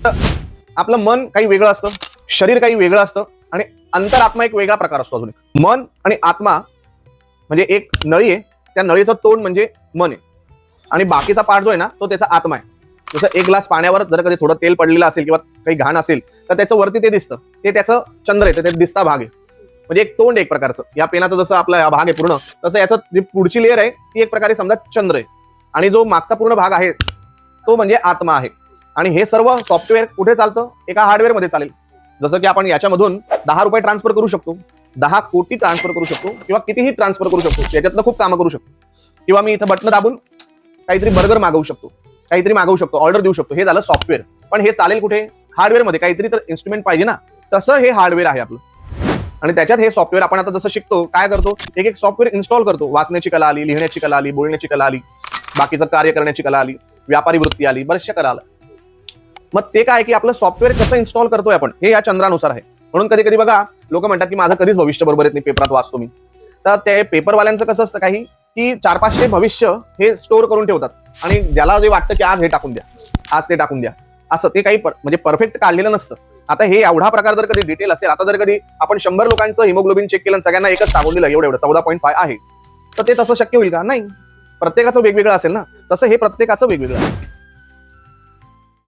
आपलं मन काही वेगळं असतं, शरीर काही वेगळं असतं आणि अंतरात्मा एक वेगळा प्रकार असतो. अजून मन आणि आत्मा म्हणजे एक नळी आहे, त्या नळीचं तोंड म्हणजे मन आहे आणि बाकीचा पार्ट जो आहे ना तो त्याचा आत्मा आहे. जसं एक ग्लास पाण्यावर जर कधी थोडं तेल पडलेलं असेल किंवा काही घाण असेल तर त्याचं वरती ते दिसतं, ते त्याचं चंद्र आहे, ते दिसता भाग आहे. म्हणजे एक तोंड एक प्रकारचं. या पेनाचं जसं आपला भाग आहे पूर्ण, तसं याचं जी पुढची लेअर आहे ती एक प्रकारे समजा चंद्र आहे आणि जो मागचा पूर्ण भाग आहे तो म्हणजे आत्मा आहे. आणि हे सर्व सॉफ्टवेअर कुठे चालतं? एका हार्डवेअर मध्ये चालेल. जसं की आपण याच्यामधून 10 रुपये ट्रान्सफर करू शकतो, 10 कोटी ट्रान्सफर करू शकतो किंवा कितीही ट्रान्सफर करू शकतो. याच्यातनं खूप कामं करू शकतो. किंवा मी इथं बटन दाबून काहीतरी बर्गर मागवू शकतो, काहीतरी मागवू शकतो, ऑर्डर देऊ शकतो. हे झालं सॉफ्टवेअर. पण हे चालेल कुठे? हार्डवेअर मध्ये. काहीतरी तर इन्स्ट्रुमेंट पाहिजे ना, तसं हे हार्डवेअर आहे आपलं. आणि त्याच्यात हे सॉफ्टवेअर आपण आता जसं शिकतो, काय करतो, एक एक सॉफ्टवेअर इन्स्टॉल करतो. वाचण्याची कला आली, लिहिण्याची कला आली, बोलण्याची कला आली, बाकीचं कार्य करण्याची कला आली, व्यापारी वृत्ती आली, बऱ्याचशा कला आल्या. मग ते काय की आपलं सॉफ्टवेअर कसं इन्स्टॉल करतोय आपण हे या चंद्रानुसार आहे. म्हणून कधी कधी बघा लोक म्हणतात की माझं कधीच भविष्य बरोबर येत नाही, पेपरात वाचतो मी. तर ते पेपरवाल्यांचं कसं असतं काही की 400-500 भविष्य हे स्टोअर करून ठेवतात आणि ज्याला जे वाटतं की आज हे टाकून द्या, आज ते टाकून द्या, असं ते काही म्हणजे परफेक्ट काढलेलं नसतं. आता हे एवढा प्रकार जर कधी डिटेल असेल, आता जर कधी आपण 100 लोकांचं हिमोग्लोबिन चेक केलं सगळ्यांना एकच टाकून दिलं एवढं 14.5 आहे, तर ते तसं शक्य होईल का? नाही. प्रत्येकाचं वेगवेगळं असेल ना, तसं हे प्रत्येकाचं वेगवेगळं आहे.